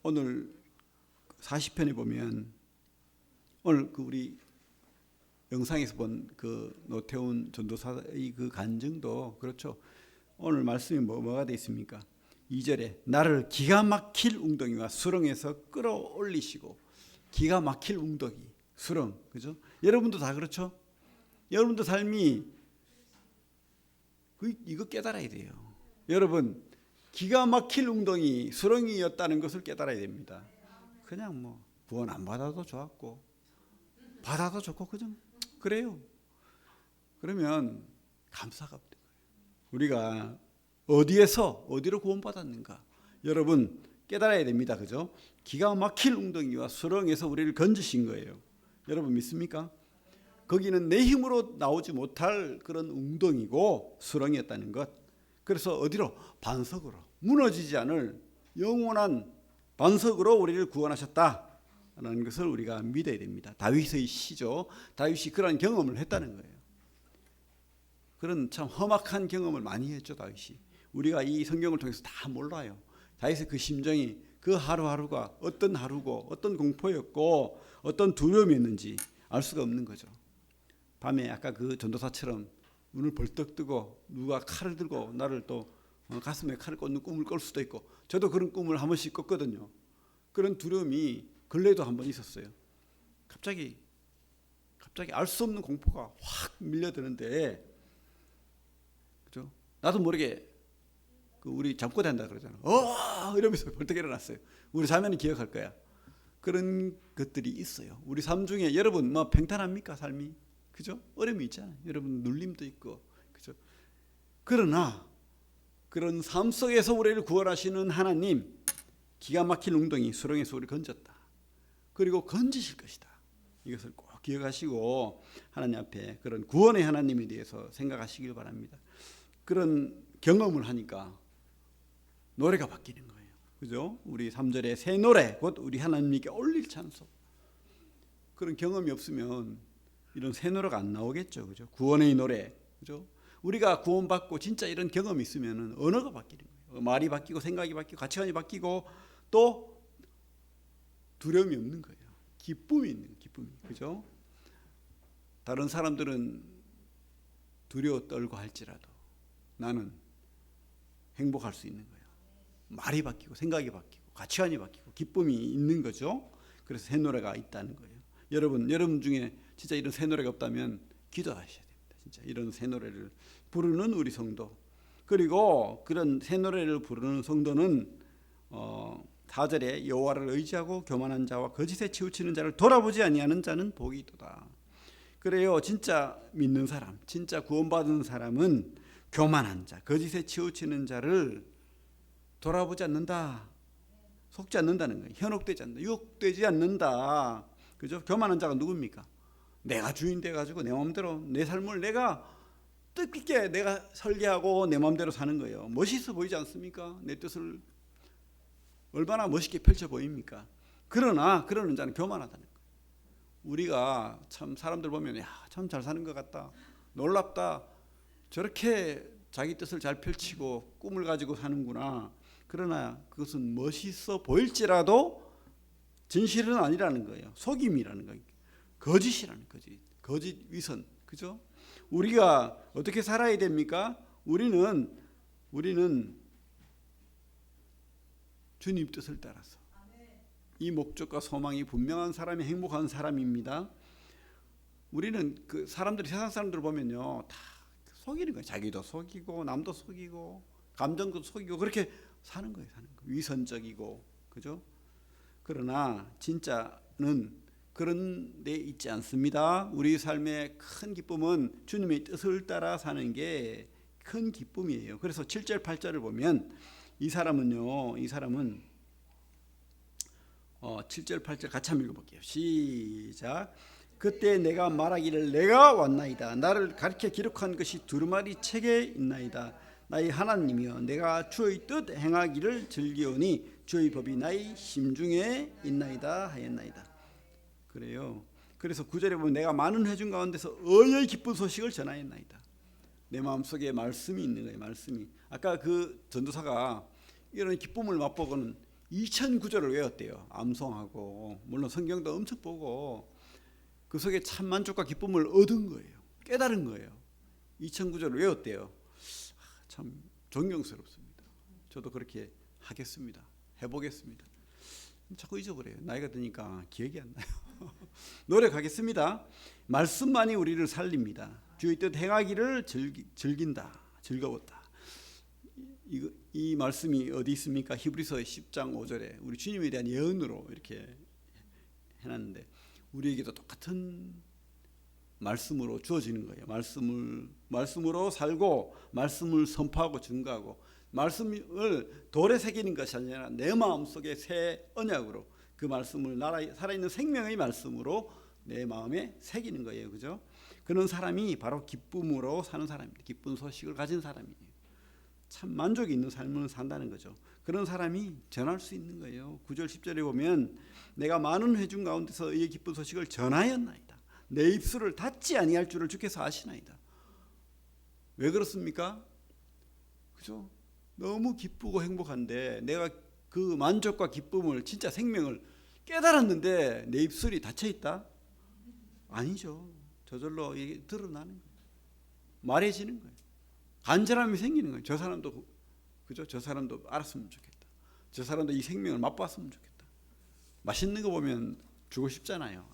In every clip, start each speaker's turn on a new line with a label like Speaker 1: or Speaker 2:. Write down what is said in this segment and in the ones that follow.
Speaker 1: 오늘 40편에 보면 오늘 그 우리 영상에서 본 그 노태운 전도사의 그 간증도 그렇죠. 오늘 말씀이 뭐가 되어 있습니까? 2절에 나를 기가 막힐 웅덩이와 수렁에서 끌어올리시고, 기가 막힐 웅덩이, 수렁, 그죠? 여러분도 다 그렇죠? 여러분도 삶이 이거 깨달아야 돼요. 여러분, 기가 막힐 웅덩이, 수렁이었다는 것을 깨달아야 됩니다. 그냥 뭐 구원 안 받아도 좋았고 받아도 좋고 그냥 그래요. 그러면 감사가 없는 거예요. 우리가 어디로 구원받았는가? 여러분 깨달아야 됩니다. 그죠? 기가 막힐 웅덩이와 수렁에서 우리를 건지신 거예요. 여러분 믿습니까? 거기는 내 힘으로 나오지 못할 그런 웅덩이고 수렁이었다는 것. 그래서 어디로? 반석으로, 무너지지 않을 영원한 반석으로 우리를 구원하셨다라는 것을 우리가 믿어야 됩니다. 다윗의 시죠. 다윗이 그런 경험을 했다는 거예요. 그런 참 험악한 경험을 많이 했죠. 다윗이. 우리가 이 성경을 통해서 다 몰라요. 다윗의 그 심정이, 그 하루하루가 어떤 하루고 어떤 공포였고 어떤 두려움이었는지 알 수가 없는 거죠. 밤에 아까 그 전도사처럼 눈을 벌떡 뜨고 누가 칼을 들고 나를 또 가슴에 칼을 꽂는 꿈을 꿀 수도 있고, 저도 그런 꿈을 한 번씩 꿨거든요. 그런 두려움이 근래에도 한 번 있었어요. 갑자기 알 수 없는 공포가 확 밀려드는데, 그죠? 나도 모르게 그 우리 잠꼬대 한다 그러잖아. 이러면서 벌떡 일어났어요. 우리 자매는 기억할 거야. 그런 것들이 있어요. 우리 삶 중에 여러분 뭐 평탄합니까 삶이? 그죠? 어려움이 있잖아요. 여러분 눌림도 있고, 그죠? 그러나 그런 삶 속에서 우리를 구원하시는 하나님, 기가 막힌 웅덩이 수렁에서 우리를 건졌다. 그리고 건지실 것이다. 이것을 꼭 기억하시고 하나님 앞에 그런 구원의 하나님에 대해서 생각하시길 바랍니다. 그런 경험을 하니까 노래가 바뀌는 거예요. 그죠? 우리 3절에 새 노래, 곧 우리 하나님께 올릴 찬송. 그런 경험이 없으면 이런 새 노래가 안 나오겠죠. 그죠? 구원의 노래. 그죠? 우리가 구원받고 진짜 이런 경험이 있으면 언어가 바뀌는 거예요. 말이 바뀌고 생각이 바뀌고 가치관이 바뀌고 또 두려움이 없는 거예요. 기쁨이 있는 거예요. 기쁨이. 그죠? 다른 사람들은 두려워 떨고 할지라도 나는 행복할 수 있는 거예요. 말이 바뀌고 생각이 바뀌고 가치관이 바뀌고 기쁨이 있는 거죠. 그래서 새 노래가 있다는 거예요. 여러분 중에 진짜 이런 새 노래가 없다면 기도하셔야 됩니다. 진짜 이런 새 노래를 부르는 우리 성도, 그리고 그런 새 노래를 부르는 성도는 4절에 여호와를 의지하고 교만한 자와 거짓에 치우치는 자를 돌아보지 아니하는 자는 복이 있도다. 그래요. 진짜 믿는 사람, 진짜 구원받은 사람은 교만한 자, 거짓에 치우치는 자를 돌아보지 않는다. 속지 않는다는 거예요. 현혹되지 않는다. 유혹되지 않는다. 그죠? 교만한 자가 누굽니까? 내가 주인 돼가지고 내 마음대로 내 삶을 내가 뜻있게 내가 설계하고 내 마음대로 사는 거예요. 멋있어 보이지 않습니까? 내 뜻을 얼마나 멋있게 펼쳐 보입니까? 그러나 그러는 자는 교만하다는 거예요. 우리가 참 사람들 보면 참 잘 사는 것 같다, 놀랍다, 저렇게 자기 뜻을 잘 펼치고 꿈을 가지고 사는구나. 그러나 그것은 멋있어 보일지라도 진실은 아니라는 거예요. 속임이라는 거예요. 거짓이라는 거지. 거짓 위선. 그죠? 우리가 어떻게 살아야 됩니까? 우리는 주님 뜻을 따라서 이 목적과 소망이 분명한 사람이 행복한 사람입니다. 우리는 그 사람들이, 세상 사람들을 보면요, 다 속이는 거예요. 자기도 속이고 남도 속이고 감정도 속이고 그렇게 사는 거예요. 위선적이고, 그죠? 그러나 진짜는 그런 데 있지 않습니다. 우리 삶의 큰 기쁨은 주님의 뜻을 따라 사는 게 큰 기쁨이에요. 그래서 7절 8절을 보면 이 사람은 7절 8절 같이 한번 읽어볼게요. 시작. 그때 내가 말하기를 내가 왔나이다. 나를 가르쳐 기록한 것이 두루마리 책에 있나이다. 나의 하나님이여, 내가 주의 뜻 행하기를 즐기오니 주의 법이 나의 심중에 있나이다 하였나이다. 그래요. 그래서 9절에 보면 내가 많은 회중 가운데서 의의 기쁜 소식을 전하였나이다. 내 마음속에 말씀이 있는 거예요. 말씀이. 아까 그 전도사가 이런 기쁨을 맛보고는 2000구절을 외웠대요. 암송하고 물론 성경도 엄청 보고 그 속에 참 만족과 기쁨을 얻은 거예요. 깨달은 거예요. 2000구절을 외웠대요. 참 존경스럽습니다. 저도 그렇게 하겠습니다. 해보겠습니다. 자꾸 잊어버려요. 나이가 드니까 기억이 안 나요. 노력하겠습니다. 말씀만이 우리를 살립니다. 주의 뜻 행하기를 즐긴다. 즐거웠다. 이 말씀이 어디 있습니까? 히브리서 10장 5절에 우리 주님에 대한 예언으로 이렇게 해놨는데 우리에게도 똑같은 말씀으로 주어지는 거예요. 말씀으로 살고 말씀을 선포하고 증거하고 말씀을 돌에 새기는 것이 아니라 내 마음속에 새 언약으로 그 말씀을 살아있는 생명의 말씀으로 내 마음에 새기는 거예요. 그죠? 그런 사람이 바로 기쁨으로 사는 사람입니다. 기쁜 소식을 가진 사람이에요. 참 만족이 있는 삶을 산다는 거죠. 그런 사람이 전할 수 있는 거예요. 9절 10절에 보면 내가 많은 회중 가운데서 이 기쁜 소식을 전하였나이다. 내 입술을 닫지 아니할 줄을 주께서 아시나이다. 왜 그렇습니까? 그죠? 너무 기쁘고 행복한데 내가 그 만족과 기쁨을 진짜 생명을 깨달았는데 내 입술이 닫혀 있다? 아니죠. 저절로 이게 드러나는 거예요. 말해지는 거예요. 간절함이 생기는 거예요. 저 사람도 그죠? 저 사람도 알았으면 좋겠다. 저 사람도 이 생명을 맛봤으면 좋겠다. 맛있는 거 보면 주고 싶잖아요.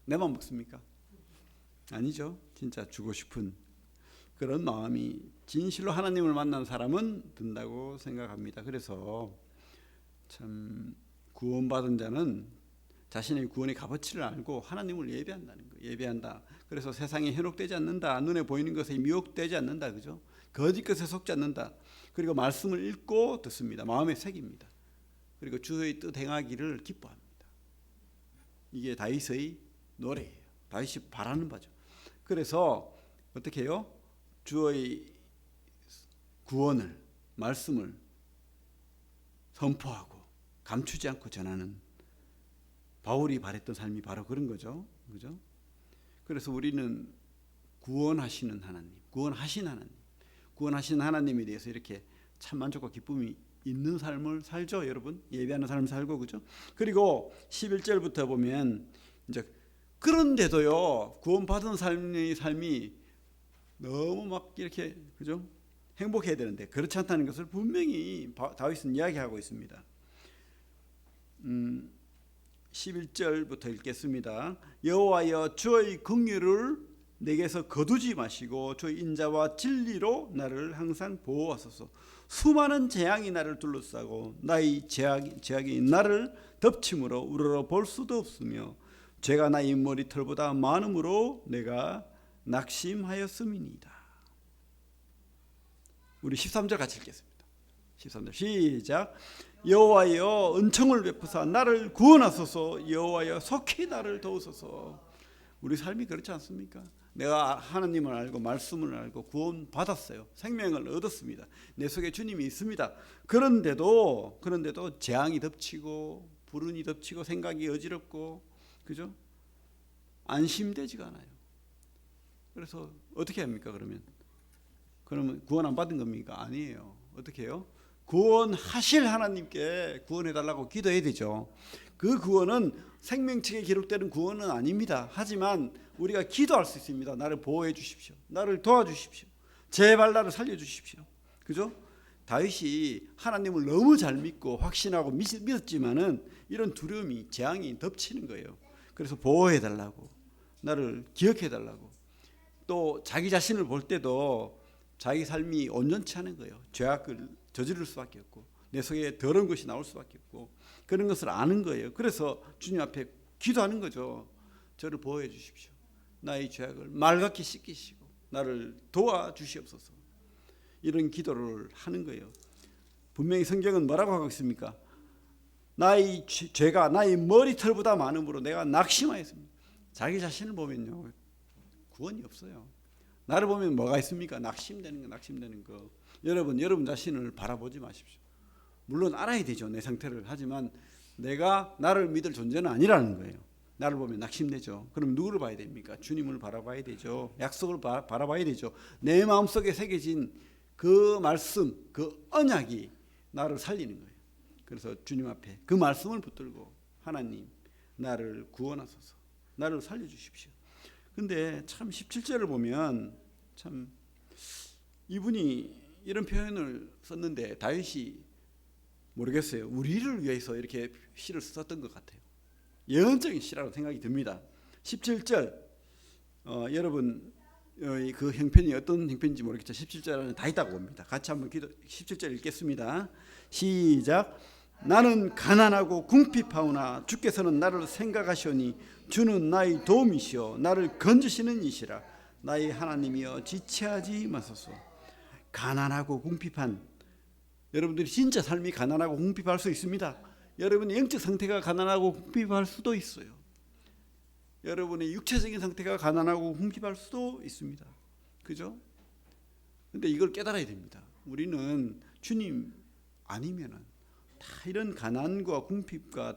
Speaker 1: 내만 먹습니까? 아니죠. 진짜 주고 싶은 그런 마음이 진실로 하나님을 만난 사람은 든다고 생각합니다. 그래서 참 구원받은 자는 자신의 구원의 값어치를 알고 하나님을 예배한다는 거예요. 예배한다. 그래서 세상에 현혹되지 않는다. 눈에 보이는 것에 미혹되지 않는다. 그죠? 거짓 것에 속지 않는다. 그리고 말씀을 읽고 듣습니다. 마음에 새깁니다. 그리고 주의 뜻 행하기를 기뻐합니다. 이게 다윗의 노래예요. 다윗이 바라는 바죠. 그래서 어떻게 해요? 주의 구원을 말씀을 선포하고 감추지 않고 전하는 바울이 바랬던 삶이 바로 그런 거죠. 그죠? 그래서 우리는 구원하시는 하나님, 구원하신 하나님에 대해서 이렇게 참 만족과 기쁨이 있는 삶을 살죠, 여러분. 예배하는 삶을 살고, 그죠? 그리고 11절부터 보면 이제 그런데도요, 구원받은 삶이 너무 막 이렇게, 그죠? 행복해야 되는데 그렇지 않다는 것을 분명히 다윗은 이야기하고 있습니다. 11절부터 읽겠습니다. 여호와여 주의 긍휼을 내게서 거두지 마시고 주의 인자와 진리로 나를 항상 보호하소서. 수많은 재앙이 나를 둘러싸고 나의 죄악이 나를 덮침으로 우러러 볼 수도 없으며 죄가 나의 머리털보다 많음으로 내가 낙심하였음이니이다. 우리 13절 같이 읽겠습니다. 13절 시작. 여호와여 은총을 베푸사 나를 구원하소서. 여호와여 속히 나를 도우소서. 우리 삶이 그렇지 않습니까? 내가 하나님을 알고 말씀을 알고 구원 받았어요. 생명을 얻었습니다. 내 속에 주님이 있습니다. 그런데도 재앙이 덮치고 불운이 덮치고 생각이 어지럽고, 그죠? 안심되지가 않아요. 그래서 어떻게 합니까? 그러면 구원 안 받은 겁니까? 아니에요. 어떻게 해요? 구원하실 하나님께 구원해달라고 기도해야 되죠. 그 구원은 생명책에 기록되는 구원은 아닙니다. 하지만 우리가 기도할 수 있습니다. 나를 보호해 주십시오. 나를 도와주십시오. 제발 나를 살려주십시오. 그죠? 다윗이 하나님을 너무 잘 믿고 확신하고 믿었지만은 이런 두려움이 재앙이 덮치는 거예요. 그래서 보호해달라고, 나를 기억해달라고. 또 자기 자신을 볼 때도 자기 삶이 온전치 않은 거예요. 죄악을 저지를 수밖에 없고 내 속에 더러운 것이 나올 수밖에 없고 그런 것을 아는 거예요. 그래서 주님 앞에 기도하는 거죠. 저를 보호해 주십시오. 나의 죄악을 맑게 씻기시고 나를 도와주시옵소서. 이런 기도를 하는 거예요. 분명히 성경은 뭐라고 하고 있습니까? 나의 죄가 나의 머리털보다 많음으로 내가 낙심하였습니다. 자기 자신을 보면요, 구원이 없어요. 나를 보면 뭐가 있습니까? 낙심되는 거. 여러분 자신을 바라보지 마십시오. 물론 알아야 되죠, 내 상태를. 하지만 내가 나를 믿을 존재는 아니라는 거예요. 나를 보면 낙심되죠. 그럼 누구를 봐야 됩니까? 주님을 바라봐야 되죠. 약속을 바라봐야 되죠. 내 마음속에 새겨진 그 말씀, 그 언약이 나를 살리는 거예요. 그래서 주님 앞에 그 말씀을 붙들고 하나님 나를 구원하소서, 나를 살려주십시오. 근데 참 17절을 보면 참 이분이 이런 표현을 썼는데 다윗이 모르겠어요. 우리를 위해서 이렇게 시를 썼던 것 같아요. 예언적인 시라고 생각이 듭니다. 17절 여러분 그 형편이 어떤 형편인지 모르겠죠. 17절 안에 다 있다고 봅니다. 같이 한번 17절 읽겠습니다. 시작. 나는 가난하고 궁핍하오나 주께서는 나를 생각하시오니 주는 나의 도움이시오 나를 건지시는 이시라. 나의 하나님이여 지체하지 마소서. 가난하고 궁핍한, 여러분들이 진짜 삶이 가난하고 궁핍할 수 있습니다. 여러분의 영적 상태가 가난하고 궁핍할 수도 있어요. 여러분의 육체적인 상태가 가난하고 궁핍할 수도 있습니다. 그죠? 근데 이걸 깨달아야 됩니다. 우리는 주님 아니면은 다 이런 가난과 궁핍과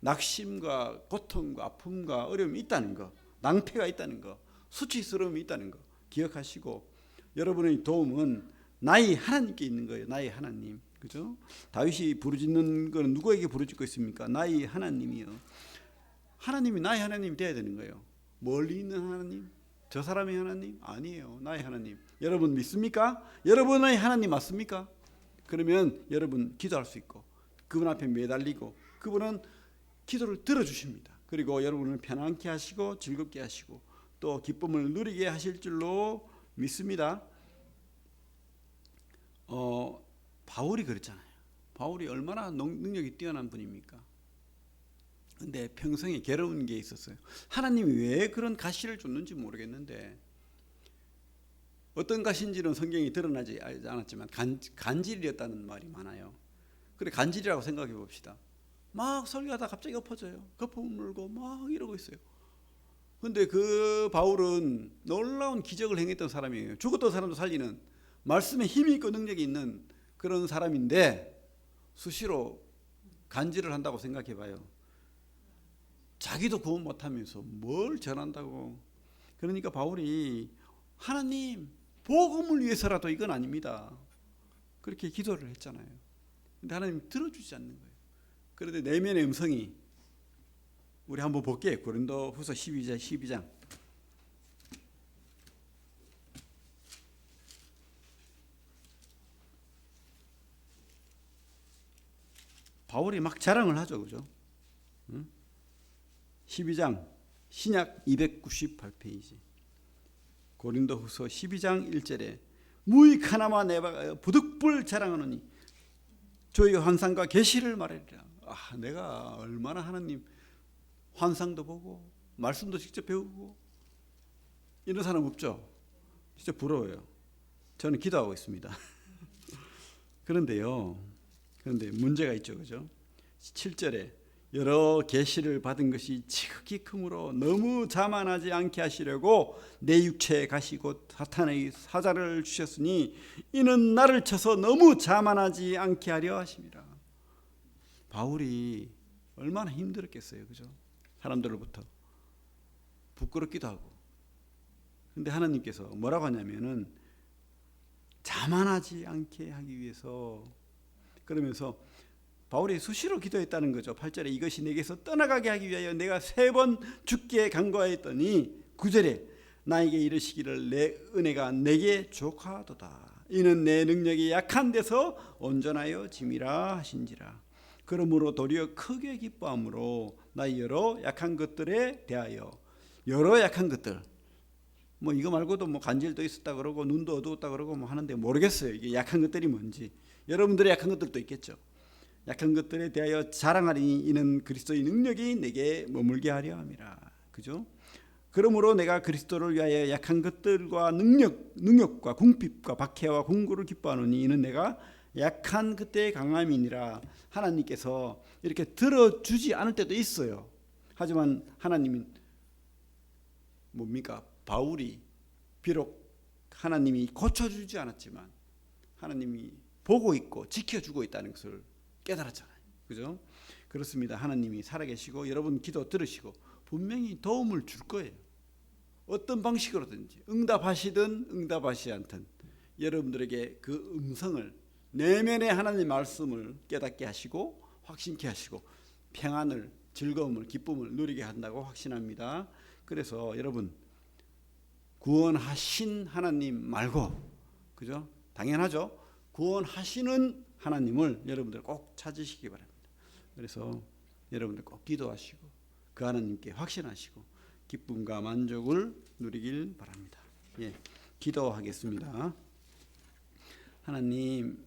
Speaker 1: 낙심과 고통과 아픔과 어려움이 있다는 거, 낭패가 있다는 거, 수치스러움이 있다는 거 기억하시고, 여러분의 도움은 나의 하나님께 있는 거예요. 나의 하나님. 그죠? 다윗이 부르짖는 거는 누구에게 부르짖고 있습니까? 나의 하나님이요. 하나님이 나의 하나님이 되어야 되는 거예요. 멀리 있는 하나님? 저 사람의 하나님? 아니에요. 나의 하나님. 여러분 믿습니까? 여러분의 하나님 맞습니까? 그러면 여러분 기도할 수 있고 그분 앞에 매달리고 그분은 기도를 들어주십니다. 그리고 여러분을 편안케 하시고 즐겁게 하시고 또 기쁨을 누리게 하실 줄로 믿습니다. 바울이 그랬잖아요. 바울이 얼마나 능력이 뛰어난 분입니까? 근데 평생에 괴로운 게 있었어요. 하나님이 왜 그런 가시를 줬는지 모르겠는데, 어떤 가시인지는 성경이 드러나지 않았지만 간질이었다는 말이 많아요. 그래, 간질이라고 생각해 봅시다. 막 설교하다 갑자기 엎어져요. 거품 물고 막 이러고 있어요. 근데 그 바울은 놀라운 기적을 행했던 사람이에요. 죽었던 사람도 살리는 말씀에 힘이 있고 능력이 있는 그런 사람인데 수시로 간질을 한다고 생각해 봐요. 자기도 구원 못하면서 뭘 전한다고. 그러니까 바울이 하나님 복음을 위해서라도 이건 아닙니다, 그렇게 기도를 했잖아요. 근데 하나님 들어주지 않는 거예요. 그런데 내면의 음성이, 우리 한번 볼게요. 고린도후서 12장 바울이 막 자랑을 하죠. 그죠? 12장 신약 298페이지 고린도후서 12장 1절에 무익 하나만 내가 부득불 자랑하노니 저희 환상과 계시를 말하리라. 내가 얼마나 하나님 환상도 보고 말씀도 직접 배우고 이런 사람 없죠? 진짜 부러워요. 저는 기도하고 있습니다. 그런데 문제가 있죠. 그죠? 7절에 여러 계시를 받은 것이 지극히 크므로 너무 자만하지 않게 하시려고 내 육체에 가시고 사탄의 사자를 주셨으니 이는 나를 쳐서 너무 자만하지 않게 하려 하심이라. 바울이 얼마나 힘들었겠어요. 그죠? 사람들로부터 부끄럽기도 하고. 근데 하나님께서 뭐라고 하냐면은 자만하지 않게 하기 위해서, 그러면서 바울이 수시로 기도했다는 거죠. 8절에 이것이 내게서 떠나가게 하기 위하여 내가 3번 죽게 간구하였더니 9절에 나에게 이르시기를 내 은혜가 내게 족하도다. 이는 내 능력이 약한 데서 온전하여 짐이라 하신지라. 그러므로 도리어 크게 기뻐함으로 나의 여러 약한 것들에 대하여, 여러 약한 것들, 뭐 이거 말고도 뭐 간질도 있었다 그러고 눈도 어두웠다 그러고 뭐 하는데 모르겠어요. 이게 약한 것들이 뭔지. 여러분들의 약한 것들도 있겠죠. 약한 것들에 대하여 자랑하리니 이는 그리스도의 능력이 내게 머물게 하려 함이라. 그죠? 그러므로 내가 그리스도를 위하여 약한 것들과 능력과 궁핍과 박해와 공고를 기뻐하노니 이는 내가 약한 그때의 강함이니라. 하나님께서 이렇게 들어주지 않을 때도 있어요. 하지만 하나님은 뭡니까? 바울이 비록 하나님이 고쳐주지 않았지만 하나님이 보고 있고 지켜주고 있다는 것을 깨달았잖아요. 그죠? 그렇습니다. 하나님이 살아계시고 여러분 기도 들으시고 분명히 도움을 줄 거예요. 어떤 방식으로든지 응답하시든 응답하시지 않든 여러분들에게 그 음성을, 내면의 하나님의 말씀을 깨닫게 하시고 확신케 하시고 평안을, 즐거움을, 기쁨을 누리게 한다고 확신합니다. 그래서 여러분 구원하신 하나님 말고, 그죠? 당연하죠. 구원하시는 하나님을 여러분들 꼭 찾으시기 바랍니다. 그래서 여러분들 꼭 기도하시고 그 하나님께 확신하시고 기쁨과 만족을 누리길 바랍니다. 예, 기도하겠습니다. 하나님,